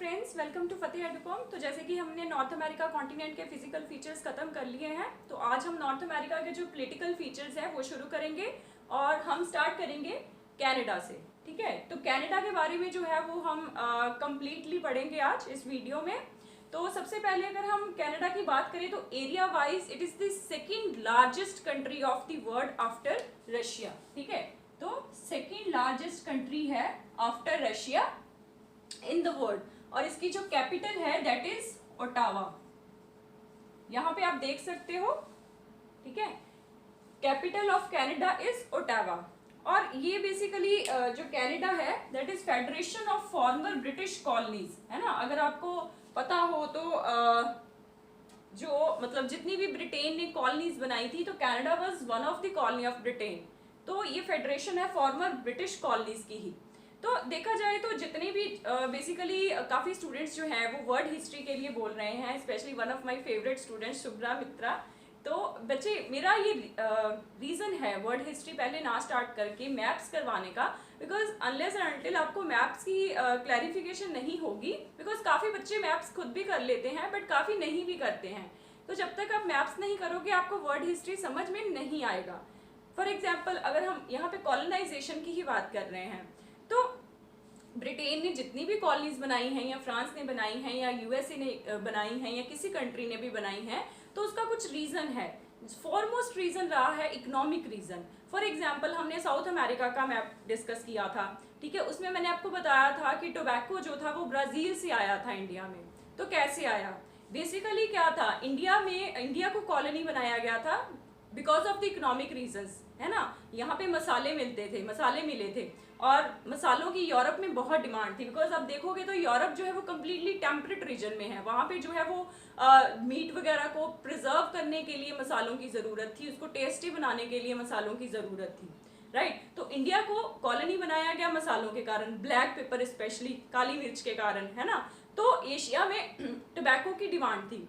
Friends, welcome to फतेह एडुकॉम। तो जैसे कि हमने नॉर्थ अमेरिका कॉन्टिनेंट के फिजिकल फीचर्स खत्म कर लिए हैं, तो आज हम नॉर्थ अमेरिका के जो पॉलिटिकल फीचर्स हैं वो शुरू करेंगे और हम स्टार्ट करेंगे कनाडा से। ठीक है, तो कनाडा के बारे में जो है वो हम कंप्लीटली पढ़ेंगे आज इस वीडियो में। तो सबसे पहले अगर हम कनाडा की बात करें तो area wise it is the second largest country of the world after Russia. ठीक है, तो सेकेंड लार्जेस्ट कंट्री है after Russia in the world, और इसकी जो कैपिटल है दैट इज ओटावा। यहां पे आप देख सकते हो। ठीक है, capital of Canada is Ottawa. और ये बेसिकली जो कनाडा है that is federation of former British colonies, है ना। अगर आपको पता हो तो जो मतलब जितनी भी ब्रिटेन ने कॉलोनीज बनाई थी तो Canada was one of the colony of Britain. तो ये फेडरेशन है फॉर्मर ब्रिटिश कॉलोनीज की ही। तो देखा जाए तो जितने भी बेसिकली काफ़ी स्टूडेंट्स जो हैं वो वर्ल्ड हिस्ट्री के लिए बोल रहे हैं, specially one of my favourite students Shubhra Mitra. तो बच्चे मेरा ये रीज़न है वर्ल्ड हिस्ट्री पहले ना स्टार्ट करके मैप्स करवाने का, बिकॉज अनलेस एंड अनटिल आपको मैप्स की क्लैरिफिकेशन नहीं होगी, बिकॉज काफ़ी बच्चे मैप्स खुद भी कर लेते हैं बट काफ़ी नहीं भी करते हैं। तो जब तक आप मैप्स नहीं करोगे आपको वर्ल्ड हिस्ट्री समझ में नहीं आएगा। फॉर एग्जाम्पल अगर हम यहाँ पे कॉलोनाइजेशन की ही बात कर रहे हैं तो ब्रिटेन ने जितनी भी कॉलोनीज बनाई हैं या फ्रांस ने बनाई हैं या यूएसए ने बनाई हैं या किसी कंट्री ने भी बनाई हैं, तो उसका कुछ रीज़न है। फॉरमोस्ट रीज़न रहा है इकोनॉमिक रीज़न। फॉर एग्जांपल हमने साउथ अमेरिका का मैप डिस्कस किया था। ठीक है, उसमें मैंने आपको बताया था कि टोबैको जो था वो ब्राज़ील से आया था इंडिया में। तो कैसे आया? बेसिकली क्या था, इंडिया को कॉलोनी बनाया गया था because of the economic reasons, है ना। यहाँ पे मसाले मिले थे और मसालों की यूरोप में बहुत डिमांड थी। बिकॉज आप देखोगे तो यूरोप जो है वो कम्प्लीटली टेम्परेट रीजन में है, वहाँ पे जो है वो मीट वगैरह को प्रिजर्व करने के लिए मसालों की ज़रूरत थी, उसको टेस्टी बनाने के लिए मसालों की ज़रूरत थी, राइट। तो इंडिया को कॉलोनी बनाया गया मसालों के कारण, ब्लैक पेपर स्पेशली काली मिर्च के कारण, है ना। तो एशिया में टोबैको की डिमांड थी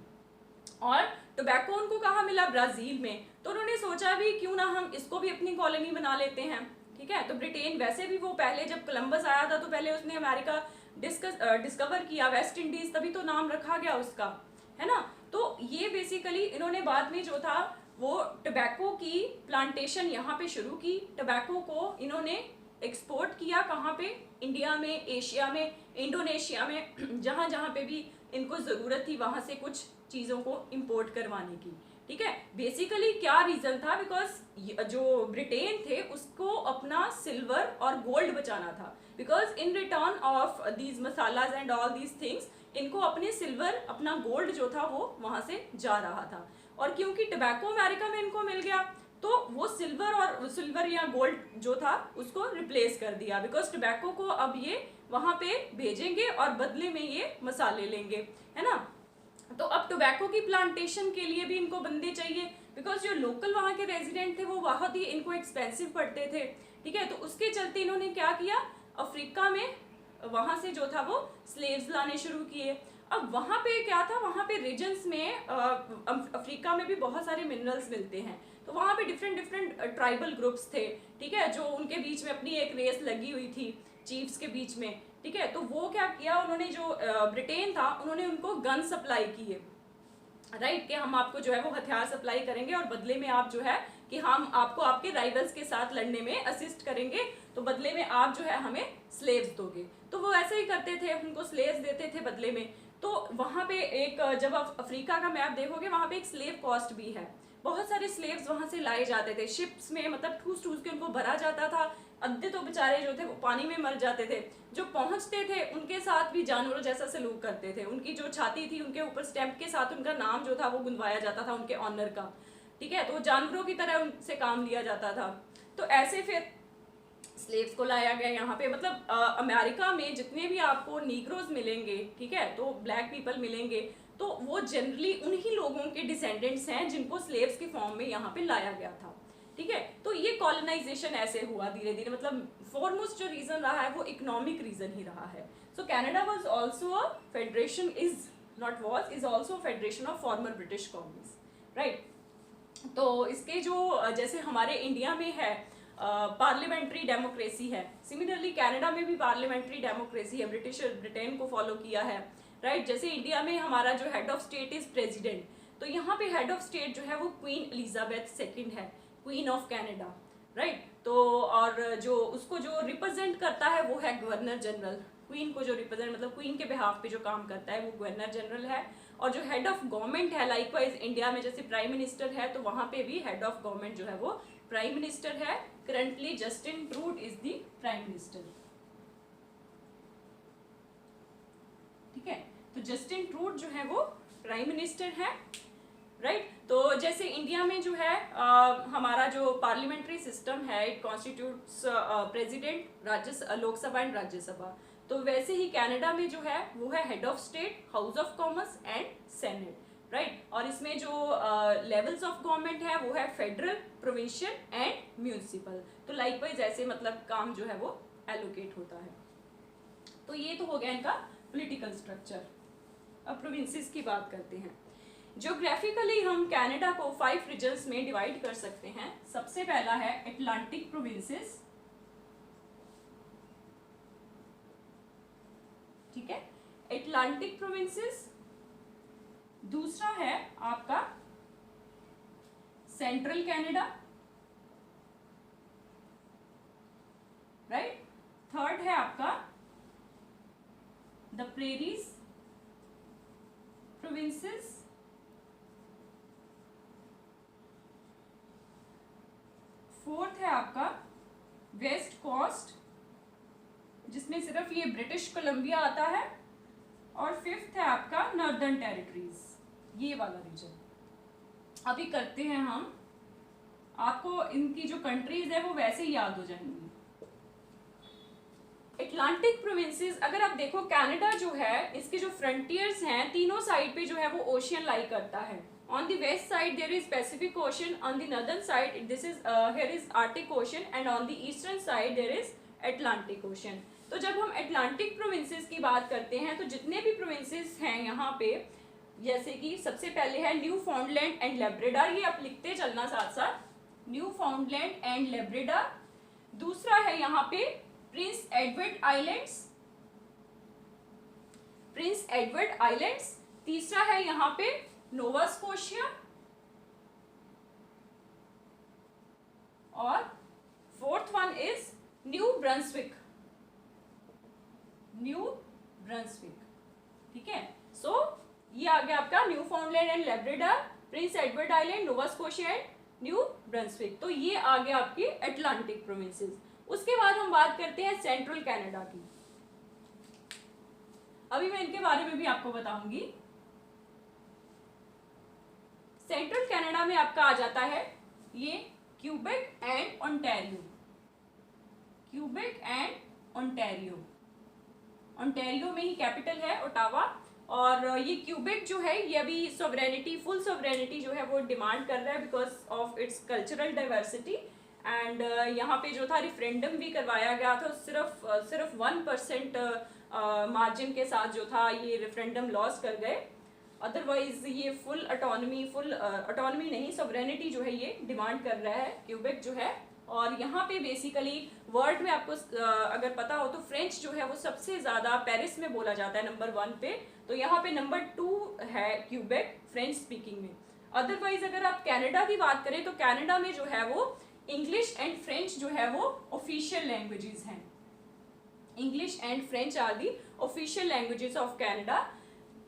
और टोबैको उनको कहाँ मिला? ब्राज़ील में। तो उन्होंने सोचा भी क्यों ना हम इसको भी अपनी कॉलोनी बना लेते हैं। ठीक है, तो ब्रिटेन वैसे भी वो पहले जब कोलंबस आया था तो पहले उसने अमेरिका डिस्कवर किया, वेस्ट इंडीज, तभी तो नाम रखा गया उसका, है ना। तो ये बेसिकली इन्होंने बाद में जो था वो टोबैको की प्लांटेशन यहाँ पे शुरू की। टोबैको को इन्होंने एक्सपोर्ट किया कहाँ पे? इंडिया में, एशिया में, इंडोनेशिया में, जहाँ जहाँ पे भी इनको ज़रूरत थी वहाँ से कुछ चीज़ों को इंपोर्ट करवाने की। ठीक है, बेसिकली क्या रीज़न था? बिकॉज जो ब्रिटेन थे उसको अपना सिल्वर और गोल्ड बचाना था, because in return of these masalas and all these things इनको अपने सिल्वर, अपना गोल्ड जो था वो वहाँ से जा रहा था। और क्योंकि टोबैको अमेरिका में इनको मिल गया तो वो सिल्वर या गोल्ड जो था उसको रिप्लेस कर दिया, बिकॉज टोबैको को अब ये वहाँ पे भेजेंगे और बदले में ये मसाले लेंगे, है ना। तो अब टोबैको की प्लांटेशन के लिए भी इनको बंदे चाहिए, बिकॉज जो लोकल वहाँ के रेजिडेंट थे वो बहुत ही इनको एक्सपेंसिव पड़ते थे। ठीक है, तो उसके चलते इन्होंने क्या किया, अफ्रीका में वहाँ से जो था वो स्लेव्स लाने शुरू किए। अब वहाँ पे क्या था, वहाँ पे रीजन्स में अफ्रीका में भी बहुत सारे मिनरल्स मिलते हैं, तो वहाँ पे डिफरेंट ट्राइबल ग्रुप्स थे। ठीक है, जो उनके बीच में अपनी एक रेस लगी हुई थी चीफ्स के बीच में। ठीक है, तो वो क्या किया उन्होंने, जो ब्रिटेन था उन्होंने उनको गन सप्लाई किए, राइट, कि हम आपको जो है वो हथियार सप्लाई करेंगे और बदले में आप जो है कि हम आपको आपके राइवल्स के साथ लड़ने में असिस्ट करेंगे, तो बदले में आप जो है हमें स्लेव्स दोगे। तो वो ऐसे ही करते थे, उनको स्लेव्स देते थे बदले में। तो वहाँ पे एक, जब आप अफ्रीका का मैप देखोगे वहाँ पे एक स्लेव कॉस्ट भी है। बहुत सारे स्लेव्स वहाँ से लाए जाते थे शिप्स में, मतलब ठूस ठूस के उनको भरा जाता था। अद्धे तो बेचारे जो थे वो पानी में मर जाते थे, जो पहुंचते थे उनके साथ भी जानवरों जैसा सलूक करते थे। उनकी जो छाती थी उनके ऊपर स्टैम्प के साथ उनका नाम जो था वो गुंदवाया जाता था उनके ऑनर का। ठीक है, तो जानवरों की तरह उनसे काम लिया जाता था। तो ऐसे फिर स्लेव्स को लाया गया यहाँ पे। मतलब अमेरिका में जितने भी आपको नीग्रोज मिलेंगे, ठीक है, तो ब्लैक पीपल मिलेंगे, तो वो जनरली उन्हीं लोगों के डिसेंडेंट्स हैं जिनको स्लेव्स के फॉर्म में यहाँ पे लाया गया था। ठीक है, तो ये कॉलोनाइजेशन ऐसे हुआ धीरे धीरे। मतलब फॉरमोस्ट जो रीजन रहा है वो इकोनॉमिक रीजन ही रहा है। सो Canada was also a federation, is also federation of former British colonies, right. तो इसके जो जैसे हमारे इंडिया में है पार्लियामेंट्री डेमोक्रेसी है। सिमिलरली कनाडा में भी पार्लियामेंट्री डेमोक्रेसी है, ब्रिटेन को फॉलो किया है, राइट। जैसे इंडिया में हमारा जो head of state is president, तो यहाँ पे हेड ऑफ स्टेट जो है वो क्वीन एलिजाबेथ सेकंड है, क्वीन ऑफ कनाडा, राइट। तो और जो उसको जो रिप्रेजेंट करता है वो है गवर्नर जनरल। क्वीन को जो रिप्रेजेंट मतलब क्वीन के बिहाफ पे जो काम करता है वो गवर्नर जनरल है। और जो हेड ऑफ गवर्नमेंट है, लाइकवाइज इंडिया में जैसे प्राइम मिनिस्टर है तो वहां पे भी हेड ऑफ गवर्नमेंट जो है वो प्राइम मिनिस्टर है। Currently Justin Trudeau is the prime minister, ठीक है। तो जस्टिन ट्रूड जो है वो प्राइम मिनिस्टर है, राइट। तो जैसे इंडिया में जो है हमारा जो पार्लियामेंट्री सिस्टम है, it constitutes president, Lok Sabha and Rajya Sabha. तो वैसे ही कनाडा में जो है वो है head of state, house of Commons and senate, right. और इसमें जो लेवल्स ऑफ गवर्नमेंट है वो है फेडरल, प्रोविंशियल एंड म्यूनिसिपल। तो लाइकवाइज ऐसे मतलब काम जो है वो एलोकेट होता है। तो ये तो हो गया इनका पॉलिटिकल स्ट्रक्चर। अब प्रोविंसेस की बात करते हैं। ज्योग्राफिकली हम कनाडा को 5 रीजन्स में डिवाइड कर सकते हैं। सबसे पहला है अटलांटिक प्रोविंसेस, ठीक है, अटलांटिक प्रोविंसेस। दूसरा है आपका सेंट्रल कनाडा, राइट। थर्ड है आपका द प्रेरीज प्रोविंसेस। फोर्थ है आपका वेस्ट कोस्ट, जिसमें सिर्फ ये ब्रिटिश कोलंबिया आता है। और फिफ्थ है आपका नॉर्दर्न टेरिटरीज, ये वाला रीजन। अभी करते हैं हम, आपको इनकी जो कंट्रीज है वो वैसे ही याद हो जाएंगी। अटलांटिक प्रोविंसेस, अगर आप देखो कनाडा जो है इसके जो फ्रंटियर्स हैं तीनों साइड पे जो है वो ओशियन लाई करता है। On the west side there is Pacific Ocean, on the northern side this is here is Arctic Ocean, and on the eastern side there is Atlantic Ocean। तो जब हम अटलांटिक प्रोविंसेस की बात करते हैं तो जितने भी प्रोविंसेस हैं यहाँ पे, जैसे कि सबसे पहले है न्यू फाउंडलैंड एंड लेब्राडोर, ये आप लिखते चलना साथ साथ, न्यू फाउंडलैंड एंड लेब्राडोर। दूसरा है यहाँ पे Prince Edward islands, Prince Edward islands. तीसरा है यहाँ पे नोवा स्कोशिया, और fourth one is new Brunswick, new Brunswick, ठीक है। सो ये आ गया आपका new फाउंडलैंड and Labrador, Prince Edward island, Nova Scotia and New Brunswick. तो ये आ गया आपकी अटलांटिक प्रोविंसेस। उसके बाद हम बात करते हैं सेंट्रल कनाडा की। अभी मैं इनके बारे में भी आपको बताऊंगी। सेंट्रल कनाडा में आपका आ जाता है ये Quebec and Ontario, Quebec and Ontario. Ontario में ही कैपिटल है ओटावा। और ये क्यूबेक जो है ये अभी सोवरेनिटी, फुल सोवरेनिटी जो है वो डिमांड कर रहा है because of its cultural diversity. And यहाँ पे जो था रिफरेंडम भी करवाया गया था, सिर्फ 1% मार्जिन के साथ जो था ये रेफरेंडम लॉस कर गए। अदरवाइज ये फुल ऑटोनॉमी नहीं, सोवरेनिटी जो है ये डिमांड कर रहा है क्यूबेक जो है। और यहाँ पे बेसिकली वर्ल्ड में आपको अगर पता हो तो फ्रेंच जो है वो सबसे ज़्यादा पेरिस में बोला जाता है नंबर 1 पे, तो यहाँ पे नंबर 2 है क्यूबेक फ्रेंच स्पीकिंग में। अदरवाइज अगर आप कनाडा की बात करें तो कनाडा में जो है वो इंग्लिश एंड फ्रेंच जो है वो ऑफिशियल लैंग्वेजेस हैं। English and French are the official languages of Canada.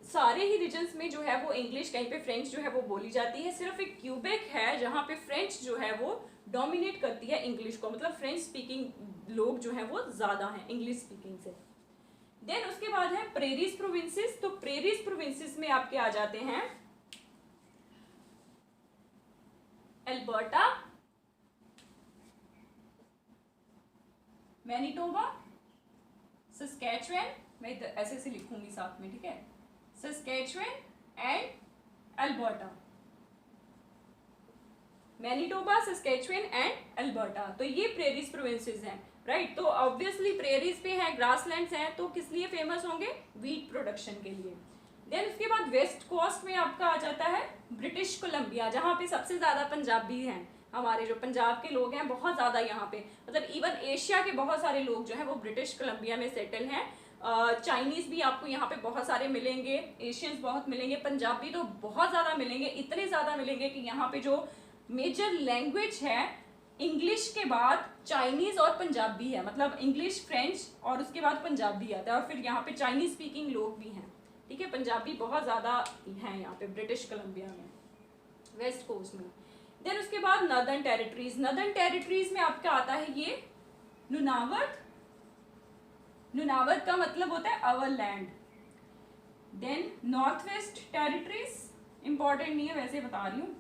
सारे ही रीजन्स में जो है वो इंग्लिश, कहीं पे फ्रेंच जो है वो बोली जाती है। सिर्फ एक क्यूबेक है जहाँ पे फ्रेंच जो है वो डोमिनेट करती है इंग्लिश को, मतलब फ्रेंच स्पीकिंग लोग जो है वो ज्यादा हैं इंग्लिश स्पीकिंग से। देन उसके बाद है प्रेरीज प्रोविंसेस। तो प्रेरीज प्रोविंसेस में आपके आ जाते हैं अल्बर्टा, मैनिटोबा, सस्कैचुअन, मैं ऐसे से लिखूंगी साथ में, ठीक है, Saskatchewan and Alberta, Manitoba, Saskatchewan and Alberta. तो ये प्रेरीज प्रोविंसेस हैं, राइट। तो ऑब्वियसली प्रेरीज पे हैं, ग्रासलैंड्स हैं, तो किस लिए फेमस होंगे? व्हीट प्रोडक्शन के लिए। देन उसके बाद वेस्ट कोस्ट में आपका आ जाता है ब्रिटिश कोलंबिया, जहाँ पे सबसे ज्यादा पंजाबी हैं, हमारे जो पंजाब के लोग हैं बहुत ज़्यादा यहाँ पे, मतलब इवन एशिया के बहुत सारे लोग जो हैं वो ब्रिटिश कोलंबिया में सेटल हैं। चाइनीज़ भी आपको यहाँ पे बहुत सारे मिलेंगे, एशियंस बहुत मिलेंगे, पंजाबी तो बहुत ज़्यादा मिलेंगे, इतने ज़्यादा मिलेंगे कि यहाँ पे जो मेजर लैंग्वेज है इंग्लिश के बाद चाइनीज़ और पंजाबी है, मतलब इंग्लिश फ्रेंच और उसके बाद पंजाबी आता है, और फिर यहाँ पे चाइनीज़ स्पीकिंग लोग भी हैं, ठीक है। पंजाबी बहुत ज़्यादा हैं यहाँ पे ब्रिटिश कोलंबिया में, वेस्ट कोस्ट में। देन उसके बाद नॉर्दर्न टेरिटरीज, नॉर्दर्न टेरिटरीज में आपका आता है ये नुनावत, नुनावत का मतलब होता है our land. Then North West Territories, important नहीं है वैसे बता रही हूँ,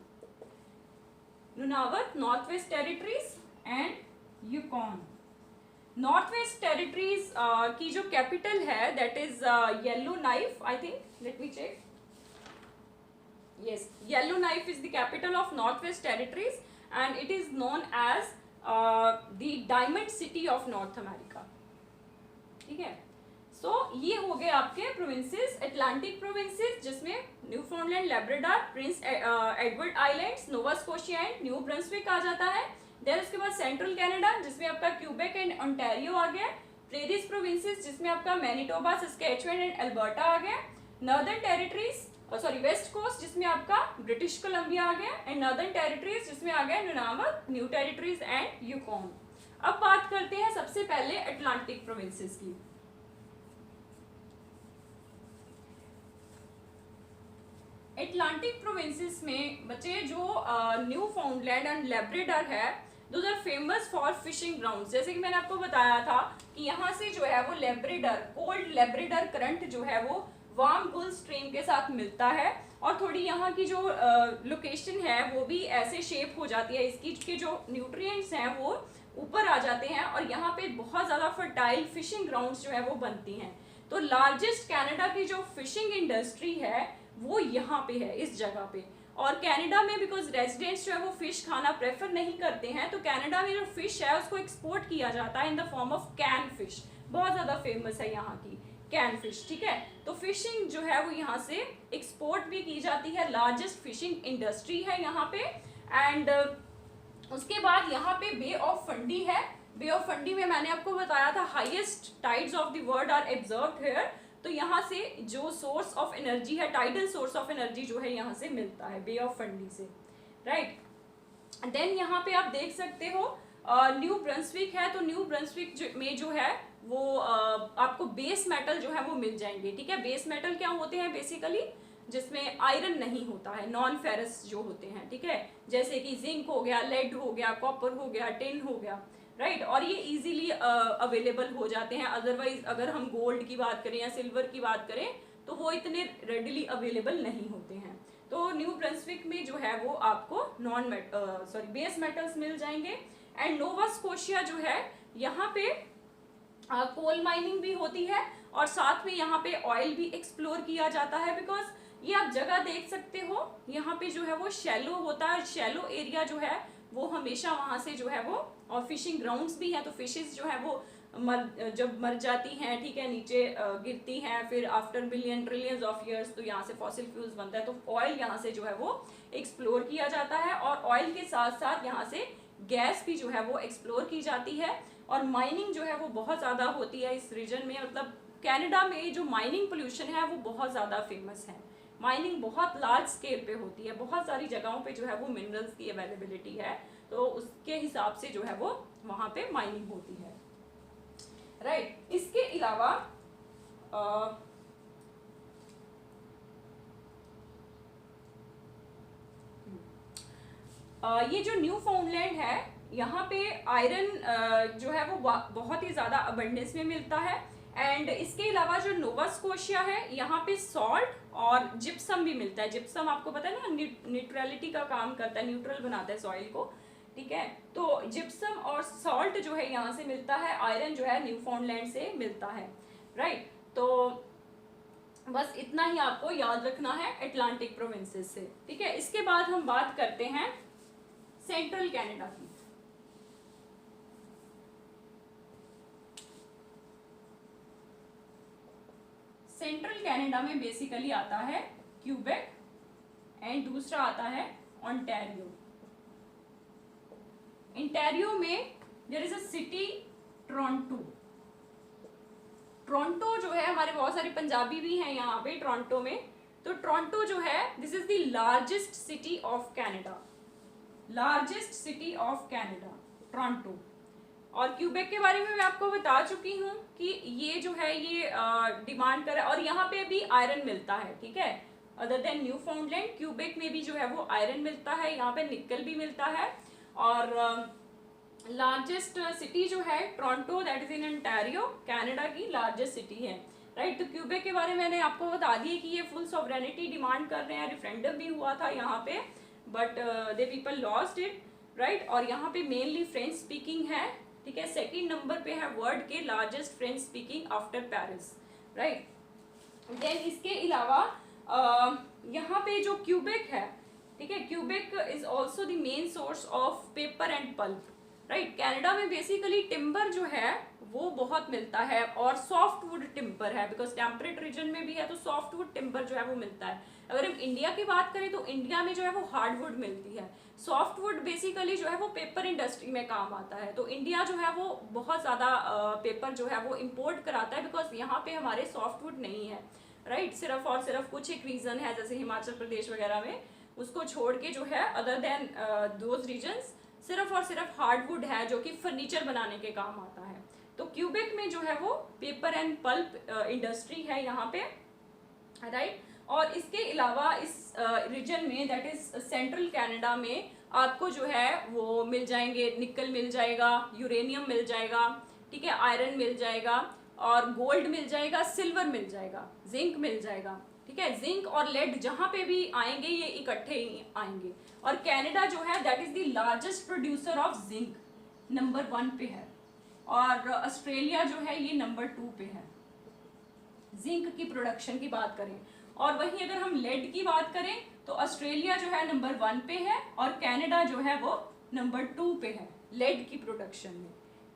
Nunavut, North West Territories and Yukon. North West Territories की जो कैपिटल है that is Yellowknife, I think, let me check, yes, Yellowknife is the capital of North West Territories and it is known as the diamond city of North America, ठीक है। So ये हो गए आपके provinces, Atlantic provinces जिसमें Newfoundland, Labrador, Prince Edward Islands, Nova Scotia and New Brunswick आ जाता है। देन उसके बाद सेंट्रल कनाडा जिसमें आपका क्यूबेक एंड ओंटारियो आ गया, प्रेरीज प्रोविंसेस जिसमें आपका मैनिटोबा, सस्केचुअन एंड अल्बर्टा आ गया, northern territories sorry west coast जिसमें आपका ब्रिटिश कोलंबिया आ गया, एंड नॉर्दर्न टेरिटरीज जिसमें आ गया Nunavut, new territories and Yukon. अब बात करते हैं सबसे पहले अटलांटिक प्रोविंसेस की। अटलांटिक प्रोविंसेस में बच्चे जो न्यू फाउंडलैंड एंड लैब्राडोर है, those are famous for fishing grounds. जैसे कि मैंने आपको बताया था कि यहाँ से जो है वो लैब्राडोर, कोल्ड लैब्राडोर करंट जो है वो वार्म गुल स्ट्रीम के साथ मिलता है, और थोड़ी यहाँ की जो लोकेशन है वो भी ऐसे शेप हो जाती है, इसकी के जो न्यूट्रिएंट्स हैं वो ऊपर आ जाते हैं, और यहाँ पे बहुत ज़्यादा फर्टाइल फिशिंग ग्राउंड्स जो है वो बनती हैं। तो लार्जेस्ट कनाडा की जो फिशिंग इंडस्ट्री है वो यहाँ पे है, इस जगह पे। और कनाडा में बिकॉज रेजिडेंट्स जो है वो फिश खाना प्रेफर नहीं करते हैं, तो कनाडा में जो फिश है उसको एक्सपोर्ट किया जाता है in the form of can fish, बहुत ज़्यादा फेमस है यहाँ की कैन फिश, ठीक है। तो फिशिंग जो है वो यहाँ से एक्सपोर्ट भी की जाती है, लार्जेस्ट फिशिंग इंडस्ट्री है यहाँ पे। एंड उसके बाद यहाँ पे बे ऑफ फंडी है, बे ऑफ फंडी में मैंने आपको बताया था highest tides of the world are observed here, तो यहाँ से जो सोर्स ऑफ एनर्जी है, टाइडल सोर्स ऑफ एनर्जी जो है यहाँ से मिलता है बे ऑफ फंडी से, राइट। देन यहाँ पे आप देख सकते हो न्यू ब्रंसविक है, तो न्यू ब्रंसविक में जो है वो आपको बेस मेटल जो है वो मिल जाएंगे, ठीक है। बेस मेटल क्या होते हैं बेसिकली, जिसमें आयरन नहीं होता है, नॉन फेरस जो होते हैं, ठीक है, जैसे कि जिंक हो गया, लेड हो गया, कॉपर हो गया, टिन हो गया, राइट। और ये इजीली अवेलेबल हो जाते हैं, अदरवाइज अगर हम गोल्ड की बात करें या सिल्वर की बात करें तो वो इतने रेडिली अवेलेबल नहीं होते हैं। तो न्यू ब्रंसविक में जो है वो आपको बेस मेटल्स मिल जाएंगे। एंड नोवा स्कोशिया जो है यहाँ पे कोल माइनिंग भी होती है, और साथ में यहाँ पे ऑयल भी एक्सप्लोर किया जाता है, बिकॉज ये आप जगह देख सकते हो यहाँ पे जो है वो शैलो होता है, शैलो एरिया जो है वो हमेशा वहाँ से जो है वो, और फिशिंग ग्राउंड्स भी हैं, तो फिशेस जो है वो जब मर जाती हैं, ठीक है, नीचे गिरती हैं, फिर after billion trillions of years तो यहाँ से फॉसिल फ्यूल्स बनता है, तो ऑयल यहाँ से जो है वो एक्सप्लोर किया जाता है, और ऑयल के साथ साथ यहाँ से गैस भी जो है वो एक्सप्लोर की जाती है, और माइनिंग जो है वो बहुत ज़्यादा होती है इस रीजन में। मतलब कनाडा में जो माइनिंग पोल्यूशन है वो बहुत ज़्यादा फेमस है, माइनिंग बहुत लार्ज स्केल पे होती है, बहुत सारी जगहों पे जो है वो मिनरल्स की अवेलेबिलिटी है, तो उसके हिसाब से जो है वो वहाँ पे माइनिंग होती है, राइट। इसके अलावा ये जो न्यू फाउंडलैंड है यहाँ पे आयरन जो है वो बहुत ही ज़्यादा अबंडेंस में मिलता है। एंड इसके अलावा जो नोवा स्कोशिया है यहाँ पे सॉल्ट और जिप्सम भी मिलता है। जिप्सम आपको पता है ना, न्यूट्रलिटी का काम करता है, न्यूट्रल बनाता है सॉइल को, ठीक है। तो जिप्सम और सॉल्ट जो है यहाँ से मिलता है, आयरन जो है न्यू फाउंडलैंड से मिलता है, राइट। तो बस इतना ही आपको याद रखना है अटलांटिक प्रोविंसेस से, ठीक है। इसके बाद हम बात करते हैं सेंट्रल कनाडा की। सेंट्रल कनाडा में बेसिकली आता है क्यूबेक एंड दूसरा आता है ओंटारियो, इंटेरियो में there is a city Toronto. Toronto जो है, हमारे बहुत सारे पंजाबी भी हैं यहाँ पे टोरंटो में, तो टोरंटो जो है this is the largest city of Canada, largest city of Canada Toronto. और क्यूबेक के बारे में मैं आपको बता चुकी हूँ कि ये जो है ये डिमांड कर, और यहाँ पे भी आयरन मिलता है, ठीक है। अदर देन न्यू फाउंडलैंड, क्यूबेक में भी जो है वो आयरन मिलता है, यहाँ पे निकल भी मिलता है। और लार्जेस्ट सिटी जो है Toronto, that is in Ontario, Canada की लार्जेस्ट सिटी है, राइट। तो क्यूबेक के बारे में मैंने आपको बता दिया कि ये फुल सॉवरेनिटी डिमांड कर रहे हैं, रेफरेंडम भी हुआ था यहाँ पे, but they people lost it, right. और यहाँ पे मेनली फ्रेंच स्पीकिंग है, ठीक है। सेकंड नंबर पे है वर्ल्ड के largest French speaking after Paris, right. Then इसके अलावा यहाँ पे जो क्यूबेक है, ठीक है, Quebec is also the main source of paper and pulp, right. Canada में बेसिकली टिम्बर जो है वो बहुत मिलता है, और सॉफ्ट वुड टिम्बर है, बिकॉज टेम्परेट रीजन में भी है, तो सॉफ्ट वुड टिम्बर जो है वो मिलता है। अगर हम इंडिया की बात करें तो इंडिया में जो है वो हार्ड वुड मिलती है। सॉफ्ट वुड बेसिकली जो है वो पेपर इंडस्ट्री में काम आता है, तो इंडिया जो है वो बहुत ज़्यादा पेपर जो है वो इम्पोर्ट कराता है, बिकॉज यहाँ पे हमारे सॉफ्ट वुड नहीं है, राइट। सिर्फ और सिर्फ कुछ एक रीजन है, जैसे हिमाचल प्रदेश वगैरह में, उसको छोड़ के जो है अदर देन दोज रीजन्स सिर्फ और सिर्फ हार्डवुड है जो कि फर्नीचर बनाने के काम आता है। तो क्यूबेक में जो है वो पेपर एंड पल्प इंडस्ट्री है यहाँ पे, राइट। और इसके अलावा इस रीजन में, दैट इज सेंट्रल कनाडा में, आपको जो है वो मिल जाएंगे, निकल मिल जाएगा, यूरेनियम मिल जाएगा, ठीक है, आयरन मिल जाएगा, और गोल्ड मिल जाएगा, सिल्वर मिल जाएगा, जिंक मिल जाएगा, ठीक है। जिंक और लेड जहां पे भी आएंगे ये इकट्ठे ही आएंगे। और कनाडा जो है that is the largest producer of zinc, number 1 पे है, और ऑस्ट्रेलिया जो है ये नंबर 2 पे है जिंक की प्रोडक्शन की बात करें। और वहीं अगर हम लेड की बात करें तो ऑस्ट्रेलिया जो है नंबर 1 पे है, और कनाडा जो है वो नंबर 2 पे है लेड की प्रोडक्शन में,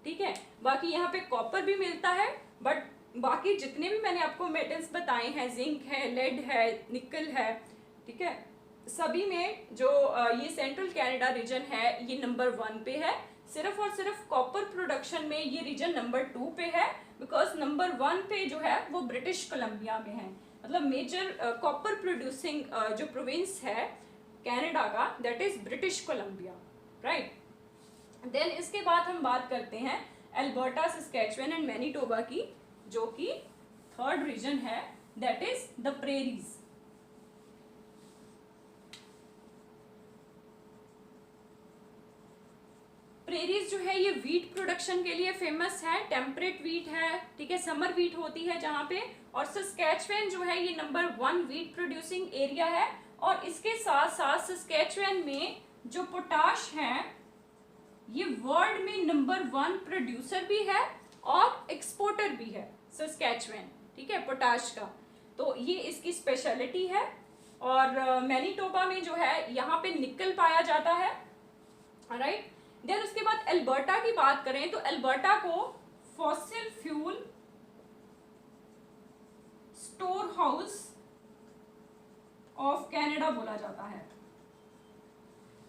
ठीक है। बाकी यहाँ पे कॉपर भी मिलता है, बट बाकी जितने भी मैंने आपको मेटल्स बताए हैं, जिंक है, लेड है, निकल है, ठीक है, सभी में जो ये सेंट्रल कनाडा रीजन है ये नंबर 1 पे है। सिर्फ और सिर्फ कॉपर प्रोडक्शन में ये रीजन नंबर 2 पे है, बिकॉज नंबर 1 पे जो है वो ब्रिटिश कोलंबिया में है। मतलब मेजर कॉपर प्रोड्यूसिंग जो प्रोविंस है कनाडा का, that is British Columbia, right. Then इसके बाद हम बात करते हैं अल्बर्टा, सस्कैचुअन एंड मैनीटोबा की, जो कि थर्ड रीजन है, that is the prairies. Prairies जो है ये वीट प्रोडक्शन के लिए फेमस है, टेम्परेट वीट है, ठीक है, समर वीट होती है जहां पे। और सस्कैचुअन जो है ये नंबर 1 वीट प्रोड्यूसिंग एरिया है, और इसके साथ साथ सस्कैचुअन में जो पोटाश है ये वर्ल्ड में नंबर 1 प्रोड्यूसर भी है और एक्सपोर्टर भी है सस्कैचुअन, ठीक है, पोटाश का। तो ये इसकी स्पेशलिटी है। और मैनीटोबा में जो है यहाँ पे निकल पाया जाता है, राइट। देन उसके बाद अल्बर्टा की बात करें तो अल्बर्टा को fossil fuel store house of Canada बोला जाता है।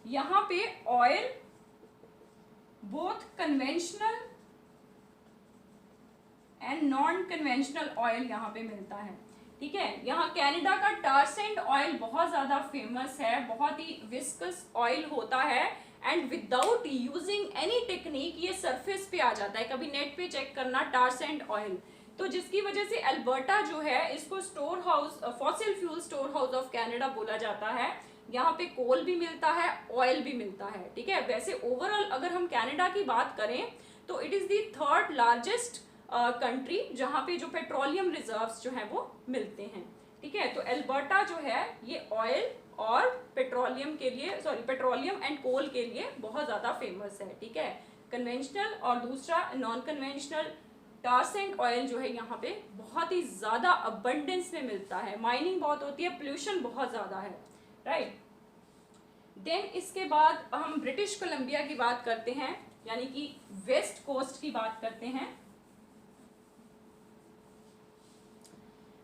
यहाँ पे oil, both conventional and non conventional oil यहाँ पे मिलता है, ठीक है। यहाँ कनाडा का tar sand ऑयल बहुत ज्यादा फेमस है, बहुत ही विस्कस ऑयल होता है, and without using any technique ये सरफेस पे आ जाता है। कभी नेट पे चेक करना tar sand ऑयल, तो जिसकी वजह से अल्बर्टा जो है इसको store house, fossil fuel store house of Canada बोला जाता है। यहाँ पे कोल भी मिलता है, ऑयल भी मिलता है, ठीक है। वैसे ओवरऑल अगर हम कनाडा की बात करें तो it is the third largest country जहाँ पे जो पेट्रोलियम रिजर्व्स जो हैं वो मिलते हैं, ठीक है। तो अल्बर्टा जो है ये ऑयल और पेट्रोलियम के लिए, सॉरी, पेट्रोलियम एंड कोल के लिए बहुत ज़्यादा फेमस है, ठीक है, कन्वेंशनल। और दूसरा non conventional tar sand oil जो है यहाँ पे बहुत ही ज़्यादा अबंडेंस में मिलता है, माइनिंग बहुत होती है, पोल्यूशन बहुत ज़्यादा है, राइट। देन इसके बाद हम ब्रिटिश कोलंबिया की बात करते हैं, यानी कि वेस्ट कोस्ट की बात करते हैं।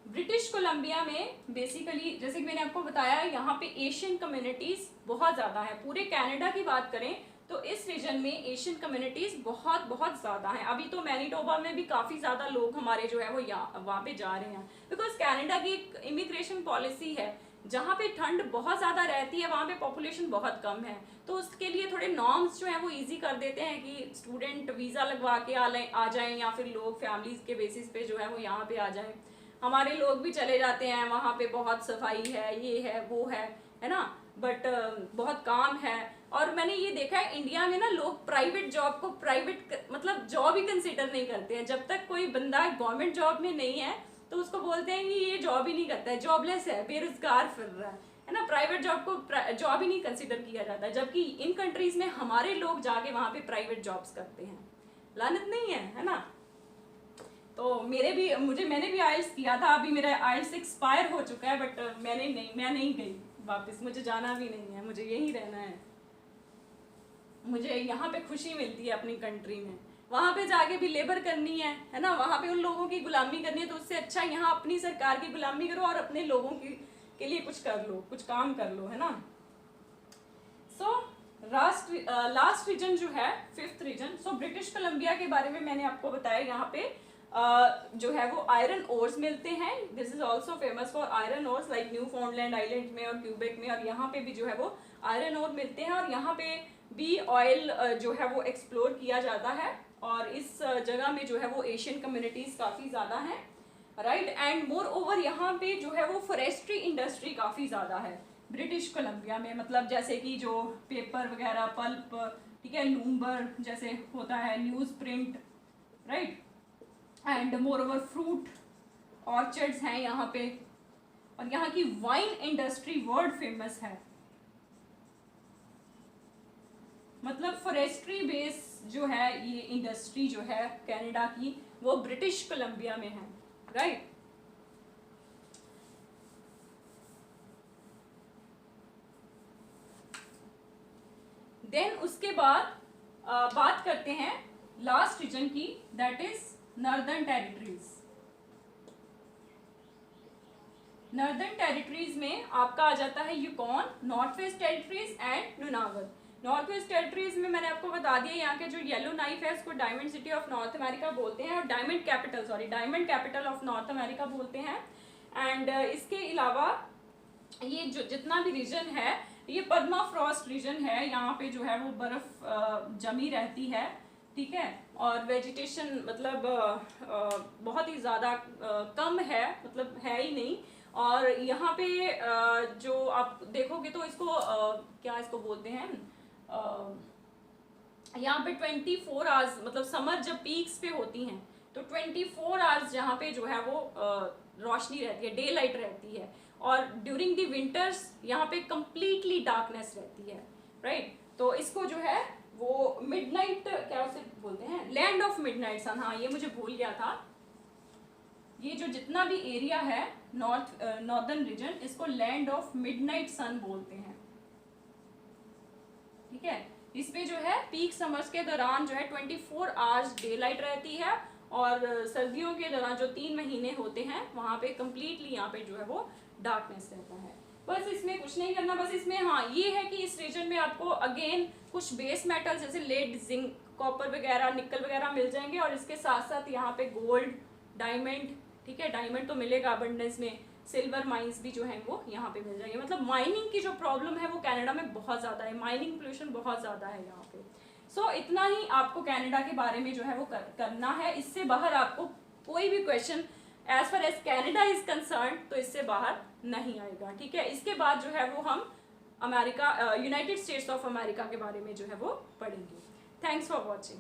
ब्रिटिश कोलंबिया में बेसिकली जैसे कि मैंने आपको बताया यहाँ पे एशियन कम्युनिटीज बहुत ज़्यादा है। पूरे कनाडा की बात करें तो इस रीजन में एशियन कम्युनिटीज बहुत बहुत ज़्यादा हैं। अभी तो मैनीटोबा में भी काफ़ी ज़्यादा लोग हमारे जो है वो वहाँ पे जा रहे हैं, बिकॉज कनाडा की एक इमिग्रेशन पॉलिसी है, जहाँ पे ठंड बहुत ज़्यादा रहती है वहाँ पे पॉपुलेशन बहुत कम है, तो उसके लिए थोड़े नॉर्म्स जो हैं वो इजी कर देते हैं कि स्टूडेंट वीज़ा लगवा के आ जाएं, या फिर लोग फैमिलीज के बेसिस पे जो है वो यहाँ पे आ जाएं। हमारे लोग भी चले जाते हैं वहाँ पे, बहुत सफाई है, ये है वो है ना, बट बहुत काम है। और मैंने ये देखा है इंडिया में ना, लोग प्राइवेट जॉब को प्राइवेट मतलब जॉब ही कंसिडर नहीं करते हैं। जब तक कोई बंदा गवर्नमेंट जॉब में नहीं है तो उसको बोलते हैं कि ये जॉब ही नहीं करता है, जॉबलेस है, बेरोजगार फिर रहा है ना। प्राइवेट जॉब को जॉब ही नहीं कंसिडर किया जाता है, जबकि इन कंट्रीज में हमारे लोग जाके वहाँ पे प्राइवेट जॉब्स करते हैं। लानत नहीं है ना। तो मैंने भी आइल्स किया था, अभी मेरा आइल्स एक्सपायर हो चुका है, बट मैं नहीं गई वापस, मुझे जाना भी नहीं है, मुझे यहीं रहना है। मुझे यहाँ पे खुशी मिलती है अपनी कंट्री में, वहाँ पे जाके भी लेबर करनी है ना, वहाँ पे उन लोगों की गुलामी करनी है, तो उससे अच्छा यहाँ अपनी सरकार की गुलामी करो और अपने लोगों के लिए कुछ कर लो, कुछ काम कर लो, है ना। सो लास्ट रीजन जो है, fifth region, so British Columbia के बारे में मैंने आपको बताया। यहाँ पे जो है वो आयरन ओर्स मिलते हैं। This is also famous for iron ores, like new फाउंडलैंड island में और क्यूबेक में, और यहाँ पे भी जो है वो आयरन ओर मिलते हैं, और यहाँ पे भी ऑयल जो है वो एक्सप्लोर किया जाता है, और इस जगह में जो है वो एशियन कम्युनिटीज काफ़ी ज़्यादा हैं, राइट। एंड मोर ओवर यहाँ पे जो है वो फॉरेस्ट्री इंडस्ट्री काफ़ी ज़्यादा है ब्रिटिश कोलंबिया में, मतलब जैसे कि जो पेपर वगैरह, पल्प, ठीक है, लूम्बर जैसे होता है, news print, right. And more over fruit orchards हैं यहाँ पे, और यहाँ की वाइन इंडस्ट्री वर्ल्ड फेमस है। मतलब फॉरेस्ट्री बेस जो है ये इंडस्ट्री जो है कनाडा की, वो ब्रिटिश कोलंबिया में है, राइट। देन उसके बाद बात करते हैं लास्ट रीजन की, that is Northern Territories. Northern Territories में आपका आ जाता है Yukon, North West Territories and Nunavut. North West Territories में मैंने आपको बता दिया, यहाँ के जो येलो नाइफ है उसको diamond city of North America बोलते हैं, और diamond capital of North America बोलते हैं। एंड इसके अलावा ये जो जितना भी रीजन है, ये परमाफ्रॉस्ट रीजन है, यहाँ पे जो है वो बर्फ जमी रहती है, ठीक है, और वेजिटेशन मतलब बहुत ही ज़्यादा कम है, मतलब है ही नहीं। और यहाँ पे जो आप देखोगे तो इसको क्या इसको बोलते हैं, यहाँ पे 24 आवर्स, मतलब समर जब पीक्स पे होती हैं तो 24 आवर्स यहाँ पे जो है वो रोशनी रहती है, डे लाइट रहती है, और ड्यूरिंग दी विंटर्स यहाँ पे कंप्लीटली डार्कनेस रहती है, राइट। तो इसको जो है वो मिडनाइट, क्या उसे बोलते हैं, लैंड ऑफ मिडनाइट सन, हाँ ये मुझे भूल गया था। ये जो जितना भी एरिया है नॉर्दर्न रीजन, इसको लैंड ऑफ मिडनाइट सन बोलते हैं, ठीक है। इसमें जो है पीक समर्स के दौरान जो है 24 आवर्स डे लाइट रहती है, और सर्दियों के दौरान जो 3 महीने होते हैं वहाँ पे कंप्लीटली यहाँ पे जो है वो डार्कनेस रहता है। बस इसमें कुछ नहीं करना, बस इसमें हाँ ये है कि इस रीजन में आपको अगेन कुछ बेस मेटल जैसे लेड, जिंक, कॉपर वगैरह, निकल वगैरह मिल जाएंगे, और इसके साथ साथ यहाँ पे गोल्ड, डायमंड, ठीक है, डायमंड तो मिलेगा अबंडेंस में, सिल्वर माइंस भी जो है वो यहाँ पे मिल जाएंगे। मतलब माइनिंग की जो प्रॉब्लम है वो कनाडा में बहुत ज़्यादा है, माइनिंग पोल्यूशन बहुत ज़्यादा है यहाँ पे। सो इतना ही आपको कनाडा के बारे में जो है वो करना है, इससे बाहर आपको कोई भी question as far as Canada is concern तो इससे बाहर नहीं आएगा, ठीक है। इसके बाद जो है वो हम America, United states of America के बारे में जो है वो पढ़ेंगे। Thanks for watching.